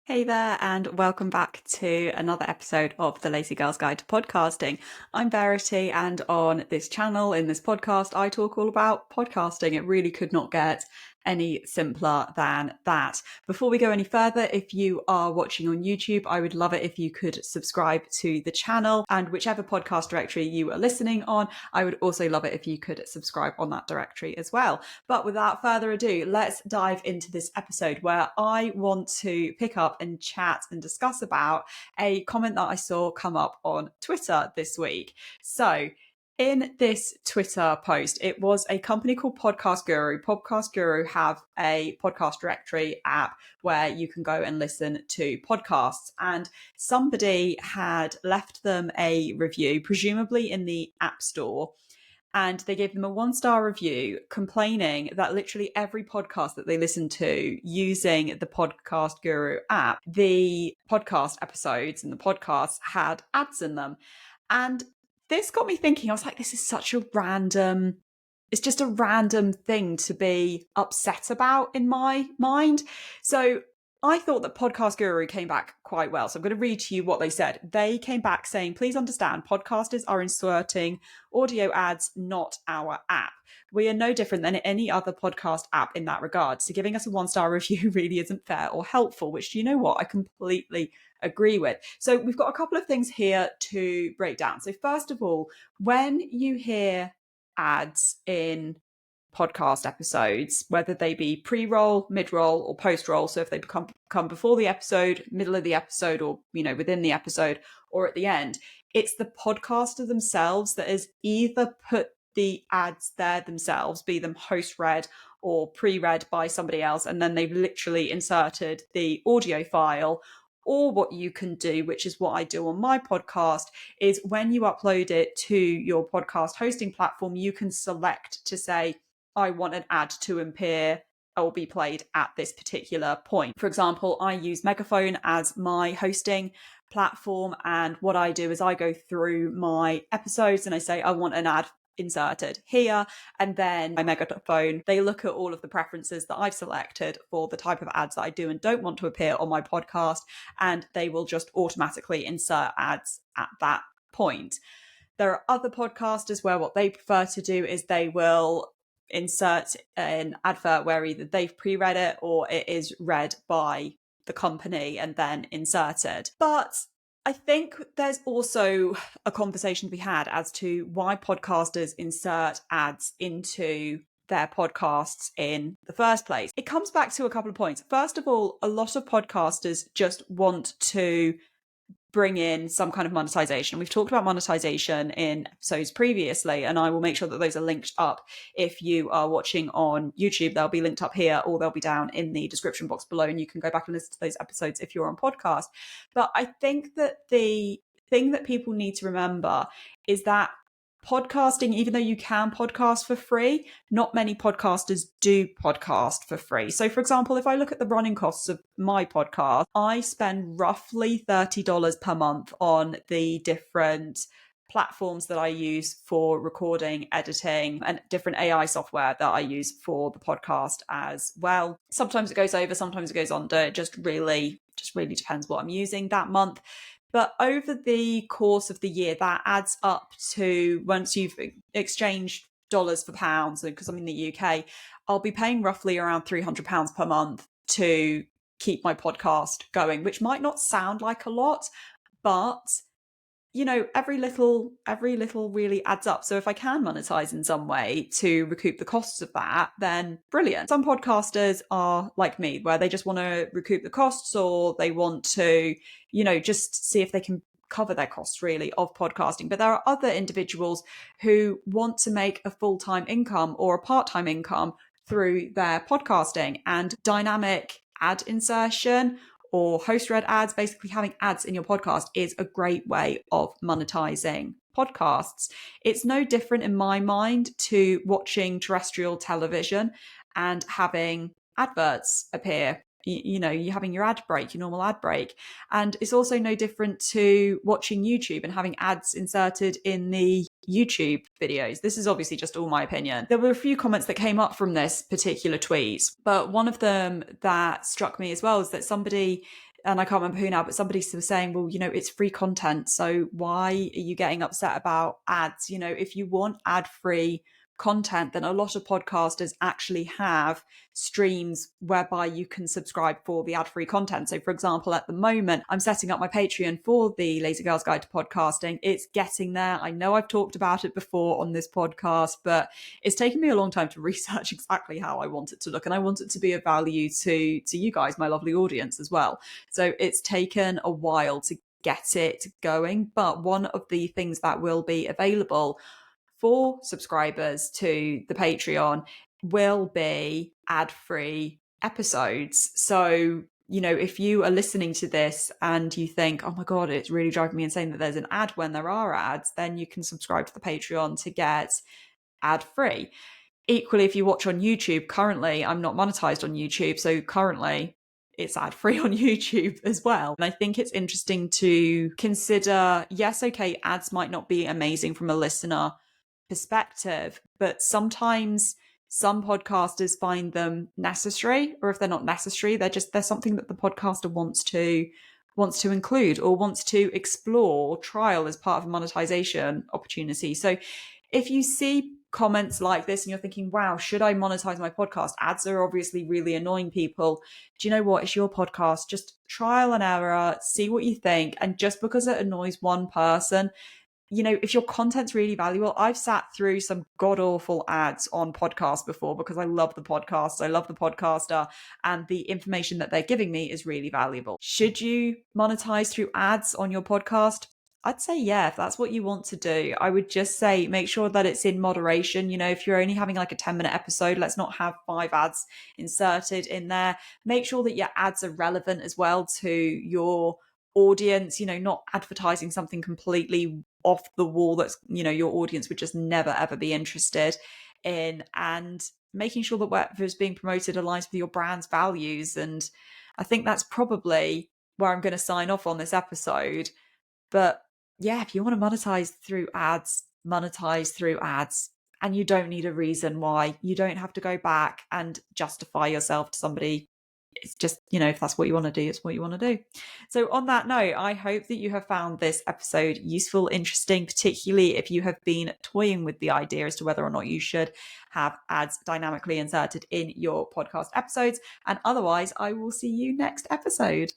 Hey there, and welcome back to another episode of the Lazy Girl's Guide to Podcasting. I'm Verity, and on this channel, in this podcast, I talk all about podcasting. It really could not get any simpler than that. Before we go any further, if you are watching on YouTube, I would love it if you could subscribe to the channel, and whichever podcast directory you are listening on, I would also love it if you could subscribe on that directory as well. But without further ado, let's dive into this episode where I want to pick up and chat and discuss about a comment that I saw come up on Twitter this week. So in this Twitter post, it was a company called Podcast Guru. Podcast Guru have a podcast directory app where you can go and listen to podcasts. And somebody had left them a review, presumably in the App Store. And they gave them a 1-star review complaining that literally every podcast that they listened to using the Podcast Guru app, the podcast episodes and the podcasts had ads in them. And this got me thinking, I was like, this is such a random, it's just a random thing to be upset about in my mind. So I thought that Podcast Guru came back quite well. So I'm going to read to you what they said. They came back saying, please understand, podcasters are inserting audio ads, not our app. We are no different than any other podcast app in that regard. So giving us a 1-star review really isn't fair or helpful, which, you know what, I completely agree with. So we've got a couple of things here to break down. So first of all, when you hear ads in podcast episodes, whether they be pre-roll, mid-roll, or post-roll. So if they come before the episode, middle of the episode, or within the episode, or at the end, it's the podcaster themselves that has either put the ads there themselves, be them host-read or pre-read by somebody else, and then they've literally inserted the audio file. Or what you can do, which is what I do on my podcast, is when you upload it to your podcast hosting platform, you can select to say, I want an ad to appear or be played at this particular point. For example, I use Megaphone as my hosting platform. And what I do is I go through my episodes and I say, I want an ad inserted here. And then my Megaphone, they look at all of the preferences that I've selected for the type of ads that I do and don't want to appear on my podcast. And they will just automatically insert ads at that point. There are other podcasters where what they prefer to do is they will insert an advert where either they've pre-read it or it is read by the company and then inserted. But I think there's also a conversation to be had as to why podcasters insert ads into their podcasts in the first place. It comes back to a couple of points. First of all, a lot of podcasters just want to bring in some kind of monetization. We've talked about monetization in episodes previously, and I will make sure that those are linked up. If you are watching on YouTube, they'll be linked up here or they'll be down in the description box below, and you can go back and listen to those episodes if you're on podcast. But I think that the thing that people need to remember is that podcasting, even though you can podcast for free, not many podcasters do podcast for free. So for example, if I look at the running costs of my podcast, I spend roughly $30 per month on the different platforms that I use for recording, editing, and different AI software that I use for the podcast as well. Sometimes it goes over, sometimes it goes under. It just really depends what I'm using that month. But over the course of the year, that adds up to, once you've exchanged dollars for pounds, because I'm in the UK, I'll be paying roughly around £300 per month to keep my podcast going, which might not sound like a lot, but every little really adds up. So if I can monetize in some way to recoup the costs of that, then brilliant. Some podcasters are like me, where they just want to recoup the costs, or they want to, just see if they can cover their costs really of podcasting. But there are other individuals who want to make a full-time income or a part-time income through their podcasting, and dynamic ad insertion or host-read ads, basically having ads in your podcast, is a great way of monetizing podcasts. It's no different in my mind to watching terrestrial television and having adverts appear. You're having your ad break, your normal ad break. And it's also no different to watching YouTube and having ads inserted in the YouTube videos. This is obviously just all my opinion. There were a few comments that came up from this particular tweet, but one of them that struck me as well is that somebody and I can't remember who now, but somebody was saying, well, it's free content. So why are you getting upset about ads? If you want ad-free content, then a lot of podcasters actually have streams whereby you can subscribe for the ad-free content. So for example, at the moment, I'm setting up my Patreon for the Lazy Girls Guide to Podcasting. It's getting there. I know I've talked about it before on this podcast, but it's taken me a long time to research exactly how I want it to look. And I want it to be of value to you guys, my lovely audience as well. So it's taken a while to get it going. But one of the things that will be available for subscribers to the Patreon will be ad-free episodes. So, if you are listening to this and you think, oh my God, it's really driving me insane that there's an ad when there are ads, then you can subscribe to the Patreon to get ad-free. Equally, if you watch on YouTube, currently I'm not monetized on YouTube. So currently it's ad-free on YouTube as well. And I think it's interesting to consider, yes, okay, ads might not be amazing from a listener perspective, but sometimes some podcasters find them necessary, or if they're not necessary, they're something that the podcaster wants to include or wants to explore, trial as part of a monetization opportunity. So if you see comments like this and you're thinking, wow, should I monetize my podcast? Ads are obviously really annoying people. Do you know what? It's your podcast. Just trial and error, see what you think. And just because it annoys one person, if your content's really valuable, I've sat through some god awful ads on podcasts before because I love the podcast, I love the podcaster, and the information that they're giving me is really valuable. Should you monetize through ads on your podcast? I'd say yeah, if that's what you want to do. I would just say make sure that it's in moderation. If you're only having like a 10-minute episode, let's not have 5 ads inserted in there. Make sure that your ads are relevant as well to your audience, not advertising something completely off the wall that's, your audience would just never ever be interested in, and making sure that whatever's being promoted aligns with your brand's values. And I think that's probably where I'm going to sign off on this episode. But yeah, if you want to monetize through ads, monetize through ads. And you don't need a reason why. You don't have to go back and justify yourself to somebody. It's just, if that's what you want to do, it's what you want to do. So on that note, I hope that you have found this episode useful, interesting, particularly if you have been toying with the idea as to whether or not you should have ads dynamically inserted in your podcast episodes. And otherwise, I will see you next episode.